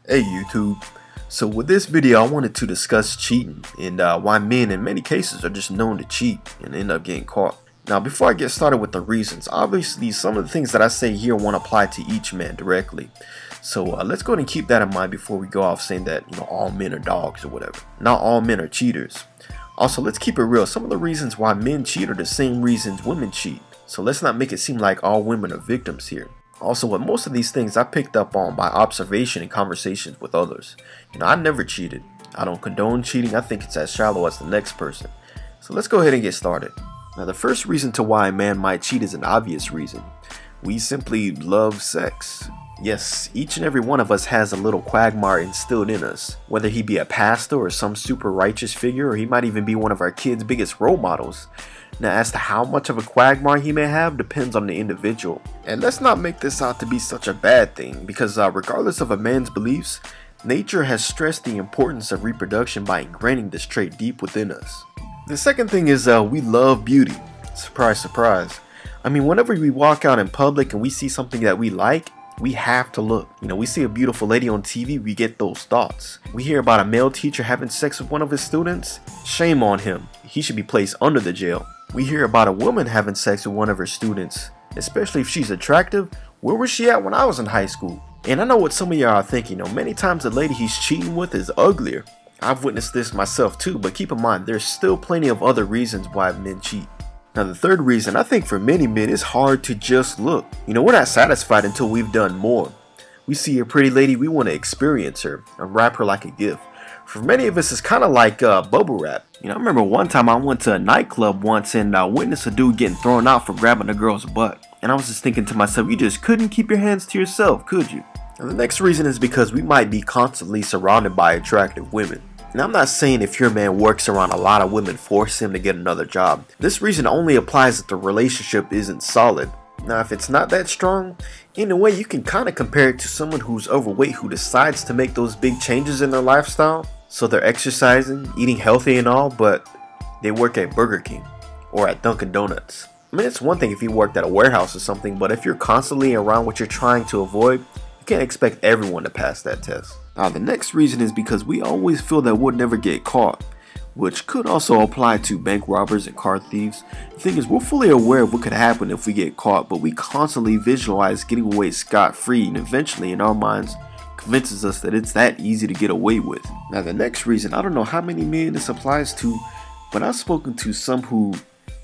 Hey YouTube. So with this video I wanted to discuss cheating and why men in many cases are just known to cheat and end up getting caught. Now before I get started with the reasons, obviously some of the things that I say here won't apply to each man directly. So let's go ahead and keep that in mind before we go off saying that all men are dogs or whatever. Not all men are cheaters. Also, let's keep it real. Some of the reasons why men cheat are the same reasons women cheat. So let's not make it seem like all women are victims here. Also, with most of these things I picked up on by observation and conversations with others. I never cheated. I don't condone cheating. I think it's as shallow as the next person. So let's go ahead and get started. Now the first reason to why a man might cheat is an obvious reason. We simply love sex. Yes, each and every one of us has a little quagmire instilled in us. Whether he be a pastor or some super righteous figure, or he might even be one of our kids' biggest role models. Now as to how much of a quagmire he may have depends on the individual. And let's not make this out to be such a bad thing, because regardless of a man's beliefs, nature has stressed the importance of reproduction by ingraining this trait deep within us. The second thing is we love beauty. Surprise, surprise. I mean, whenever we walk out in public and we see something that we like, we have to look. We see a beautiful lady on TV, we get those thoughts. We hear about a male teacher having sex with one of his students. Shame on him. He should be placed under the jail. We hear about a woman having sex with one of her students, especially if she's attractive. Where was she at when I was in high school? And I know what some of y'all are thinking. Many times the lady he's cheating with is uglier. I've witnessed this myself too, but keep in mind there's still plenty of other reasons why men cheat. Now the third reason, I think for many men, it's hard to just look. We're not satisfied until we've done more. We see a pretty lady, we want to experience her and wrap her like a gift. For many of us, it's kind of like bubble wrap. I remember one time I went to a nightclub once and I witnessed a dude getting thrown out for grabbing a girl's butt. And I was just thinking to myself, you just couldn't keep your hands to yourself, could you? And the next reason is because we might be constantly surrounded by attractive women. And I'm not saying if your man works around a lot of women, force him to get another job. This reason only applies if the relationship isn't solid. Now if it's not that strong, in a way you can kind of compare it to someone who's overweight who decides to make those big changes in their lifestyle. So they're exercising, eating healthy and all, but they work at Burger King or at Dunkin' Donuts. I mean, it's one thing if you worked at a warehouse or something, but if you're constantly around what you're trying to avoid, you can't expect everyone to pass that test. Now the next reason is because we always feel that we'll never get caught, which could also apply to bank robbers and car thieves. The thing is, we're fully aware of what could happen if we get caught, but we constantly visualize getting away scot-free, and eventually in our minds convinces us that it's that easy to get away with. Now the next reason, I don't know how many men this applies to, but I've spoken to some who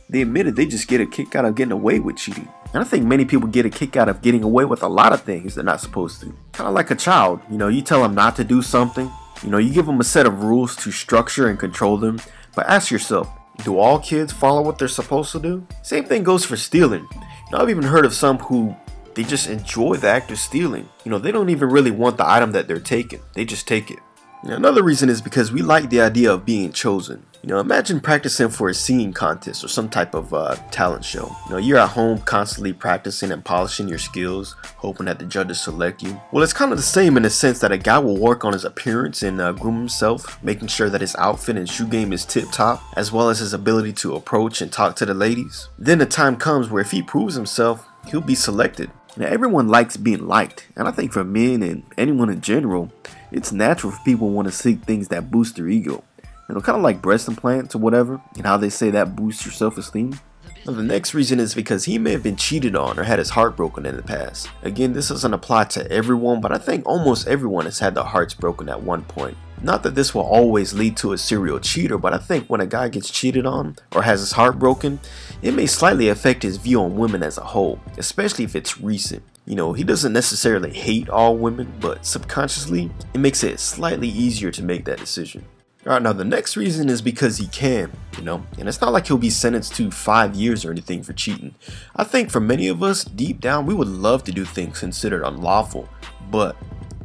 they admitted they just get a kick out of getting away with cheating. And I think many people get a kick out of getting away with a lot of things they're not supposed to. Kind of like a child, you tell them not to do something, you give them a set of rules to structure and control them, but ask yourself, do all kids follow what they're supposed to do? Same thing goes for stealing. I've even heard of some who they just enjoy the act of stealing. They don't even really want the item that they're taking, they just take it. Another reason is because we like the idea of being chosen. Imagine practicing for a singing contest or some type of talent show. You're at home constantly practicing and polishing your skills, hoping that the judges select you. Well, it's kind of the same in the sense that a guy will work on his appearance and groom himself, making sure that his outfit and shoe game is tip-top, as well as his ability to approach and talk to the ladies. Then the time comes where if he proves himself, he'll be selected. Everyone likes being liked, and I think for men and anyone in general, it's natural for people to want to seek things that boost their ego. Kind of like breast implants or whatever, and how they say that boosts your self-esteem. Now the next reason is because he may have been cheated on or had his heart broken in the past. Again, this doesn't apply to everyone, but I think almost everyone has had their hearts broken at one point. Not that this will always lead to a serial cheater, but I think when a guy gets cheated on or has his heart broken, it may slightly affect his view on women as a whole, especially if it's recent. He doesn't necessarily hate all women, but subconsciously, it makes it slightly easier to make that decision. Alright, now the next reason is because he can, and it's not like he'll be sentenced to 5 years or anything for cheating. I think for many of us, deep down, we would love to do things considered unlawful, but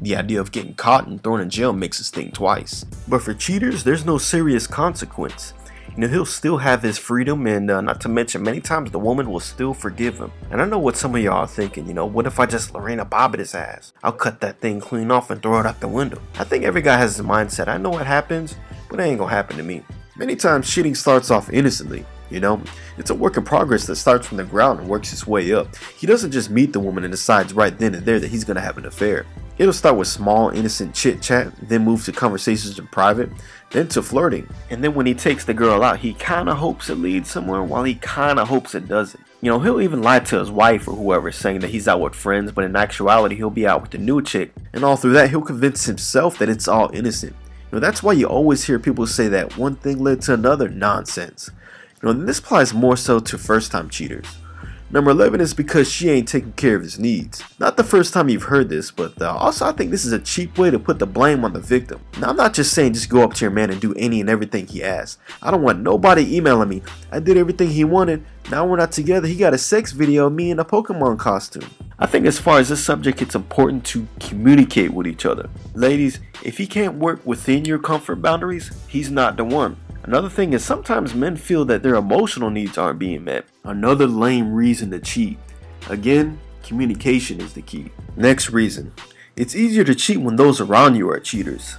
the idea of getting caught and thrown in jail makes us think twice. But for cheaters, there's no serious consequence. He'll still have his freedom, and not to mention many times the woman will still forgive him. And I know what some of y'all are thinking, what if I just Lorena Bobbitt his ass? I'll cut that thing clean off and throw it out the window. I think every guy has a mindset, I know what happens, but it ain't gonna happen to me. Many times cheating starts off innocently. It's a work in progress that starts from the ground and works its way up. He doesn't just meet the woman and decides right then and there that he's gonna have an affair. It'll start with small, innocent chit-chat, then move to conversations in private, then to flirting. And then when he takes the girl out, he kinda hopes it leads somewhere, while he kinda hopes it doesn't. You know, he'll even lie to his wife or whoever, saying that he's out with friends, but in actuality, he'll be out with the new chick. And all through that, he'll convince himself that it's all innocent. You know, that's why you always hear people say that one thing led to another nonsense. You know, this applies more so to first-time cheaters. Number 11 is because she ain't taking care of his needs. Not the first time you've heard this, but also I think this is a cheap way to put the blame on the victim. Now, I'm not just saying just go up to your man and do any and everything he asks. I don't want nobody emailing me, I did everything he wanted, now we're not together, he got a sex video of me in a Pokemon costume. I think as far as this subject, it's important to communicate with each other. Ladies, if he can't work within your comfort boundaries, he's not the one. Another thing is sometimes men feel that their emotional needs aren't being met. Another lame reason to cheat. Again, communication is the key. Next reason. It's easier to cheat when those around you are cheaters.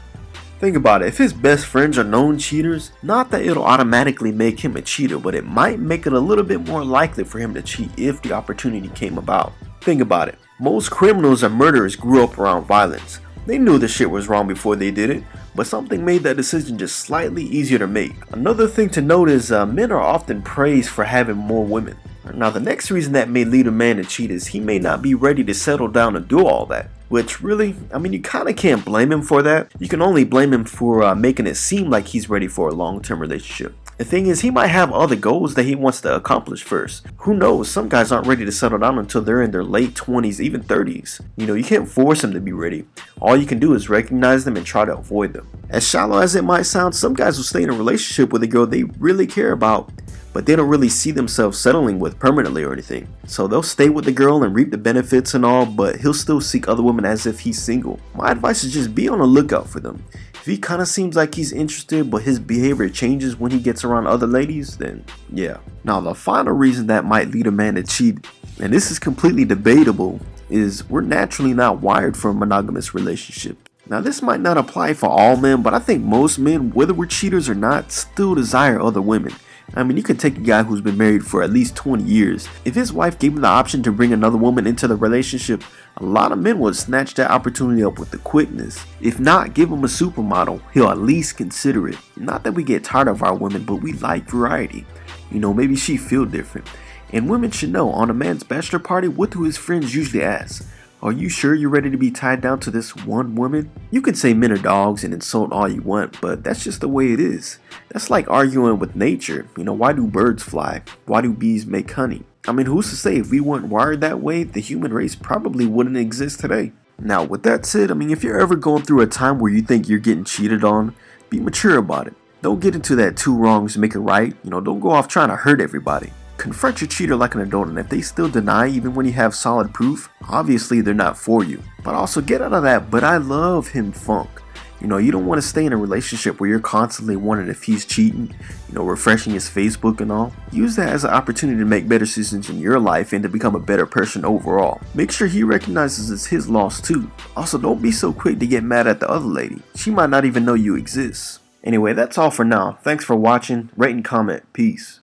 Think about it, if his best friends are known cheaters, not that it'll automatically make him a cheater, but it might make it a little bit more likely for him to cheat if the opportunity came about. Think about it, most criminals and murderers grew up around violence. They knew the shit was wrong before they did it, but something made that decision just slightly easier to make. Another thing to note is men are often praised for having more women. Now the next reason that may lead a man to cheat is he may not be ready to settle down and do all that. Which really, I mean, you kinda can't blame him for that. You can only blame him for making it seem like he's ready for a long-term relationship. The thing is, he might have other goals that he wants to accomplish first. Who knows, some guys aren't ready to settle down until they're in their late 20s, even 30s. You know, you can't force them to be ready. All you can do is recognize them and try to avoid them. As shallow as it might sound, some guys will stay in a relationship with a girl they really care about, but they don't really see themselves settling with permanently or anything. So they'll stay with the girl and reap the benefits and all, but he'll still seek other women as if he's single. My advice is just be on the lookout for them. If he kind of seems like he's interested, but his behavior changes when he gets around other ladies, then yeah. Now the final reason that might lead a man to cheat, and this is completely debatable, is we're naturally not wired for a monogamous relationship. Now this might not apply for all men, but I think most men, whether we're cheaters or not, still desire other women. I mean, you could take a guy who's been married for at least 20 years. If his wife gave him the option to bring another woman into the relationship, a lot of men would snatch that opportunity up with the quickness. If not, give him a supermodel, he'll at least consider it. Not that we get tired of our women, but we like variety. You know, maybe she feel different. And women should know, on a man's bachelor party, what do his friends usually ask? Are you sure you're ready to be tied down to this one woman? You can say men are dogs and insult all you want, but that's just the way it is. That's like arguing with nature. You know, why do birds fly? Why do bees make honey? I mean, who's to say if we weren't wired that way, the human race probably wouldn't exist today. Now, with that said, I mean, if you're ever going through a time where you think you're getting cheated on, be mature about it. Don't get into that two wrongs make it right. You know, don't go off trying to hurt everybody. Confront your cheater like an adult, and if they still deny even when you have solid proof, obviously they're not for you. But also get out of that "but I love him" funk. You know, you don't want to stay in a relationship where you're constantly wondering if he's cheating, you know, refreshing his Facebook and all. Use that as an opportunity to make better decisions in your life and to become a better person overall. Make sure he recognizes it's his loss too. Also, don't be so quick to get mad at the other lady. She might not even know you exist. Anyway, that's all for now. Thanks for watching. Rate and comment. Peace.